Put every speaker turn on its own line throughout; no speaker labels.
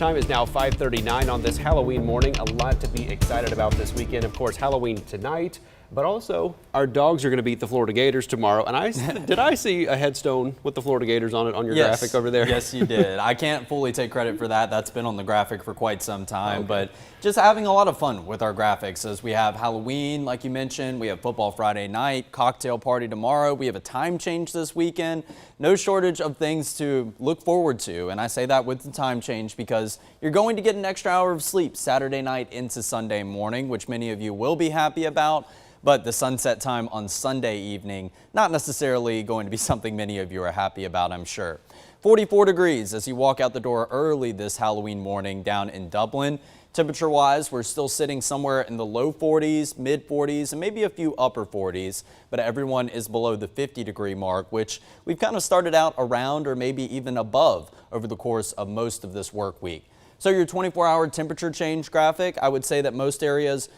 Time is now 5:39 on this Halloween morning. A lot to be excited about this weekend. Of course, Halloween tonight, but also our dogs are going to beat the Florida Gators tomorrow. And did I see a headstone with the Florida Gators on it on your graphic over there?
Yes, you did. I can't fully take credit for that. That's been on the graphic for quite some time, but just having a lot of fun with our graphics as we have Halloween, like you mentioned, we have football Friday night, cocktail party tomorrow, we have a time change this weekend. No shortage of things to look forward to, and I say that with the time change because you're going to get an extra hour of sleep Saturday night into Sunday morning, which many of you will be happy about. But the sunset time on Sunday evening, not necessarily going to be something many of you are happy about, I'm sure. 44 degrees as you walk out the door early this Halloween morning down in Dublin. Temperature-wise, we're still sitting somewhere in the low 40s, mid 40s, and maybe a few upper 40s, but everyone is below the 50-degree mark, which we've kind of started out around or maybe even above over the course of most of this work week. So your 24-hour temperature change graphic, I would say that most areas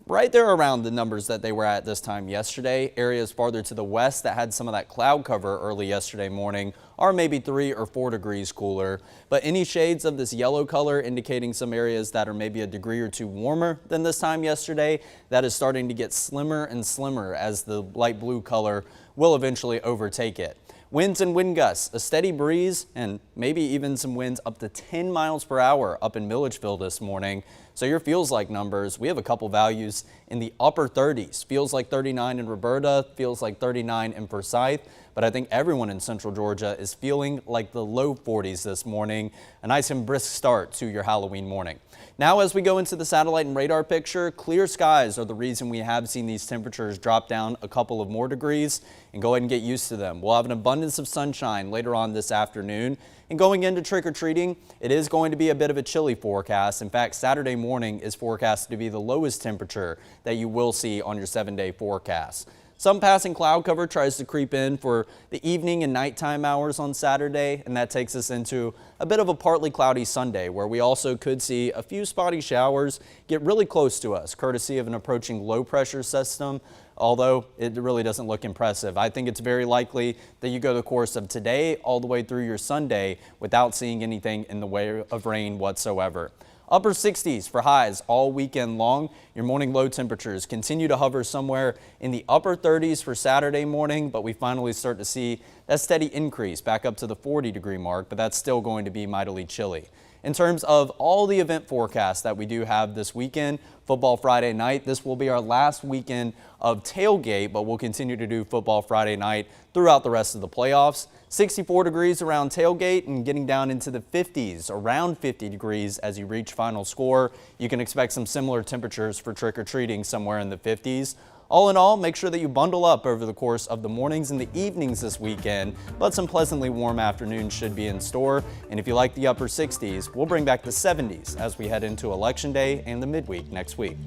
right there around the numbers that they were at this time yesterday. Areas farther to the west that had some of that cloud cover early yesterday morning are maybe 3 or 4 degrees cooler. But any shades of this yellow color indicating some areas that are maybe a degree or two warmer than this time yesterday, that is starting to get slimmer and slimmer as the light blue color will eventually overtake it. Winds and wind gusts, a steady breeze, and maybe even some winds up to 10 miles per hour up in Milledgeville this morning. So your feels like numbers, we have a couple values in the upper 30s. Feels like 39 in Roberta, feels like 39 in Forsyth, but I think everyone in central Georgia is feeling like the low 40s this morning. A nice and brisk start to your Halloween morning. Now as we go into the satellite and radar picture, clear skies are the reason we have seen these temperatures drop down a couple of more degrees, and go ahead and get used to them. We'll have an abundance of sunshine later on this afternoon. And going into trick-or-treating, it is going to be a bit of a chilly forecast. In fact, Saturday morning is forecasted to be the lowest temperature that you will see on your 7-day forecast. Some passing cloud cover tries to creep in for the evening and nighttime hours on Saturday, and that takes us into a bit of a partly cloudy Sunday, where we also could see a few spotty showers get really close to us, courtesy of an approaching low-pressure system, although it really doesn't look impressive. I think it's very likely that you go the course of today all the way through your Sunday without seeing anything in the way of rain whatsoever. Upper 60s for highs all weekend long. Your morning low temperatures continue to hover somewhere in the upper 30s for Saturday morning, but we finally start to see that steady increase back up to the 40-degree mark, but that's still going to be mightily chilly. In terms of all the event forecasts that we do have this weekend, football Friday night, this will be our last weekend of tailgate, but we'll continue to do football Friday night throughout the rest of the playoffs. 64 degrees around tailgate and getting down into the 50s, around 50 degrees as you reach final score. You can expect some similar temperatures for trick-or-treating somewhere in the 50s. All in all, make sure that you bundle up over the course of the mornings and the evenings this weekend, but some pleasantly warm afternoons should be in store. And if you like the upper 60s, we'll bring back the 70s as we head into Election Day and the midweek next week.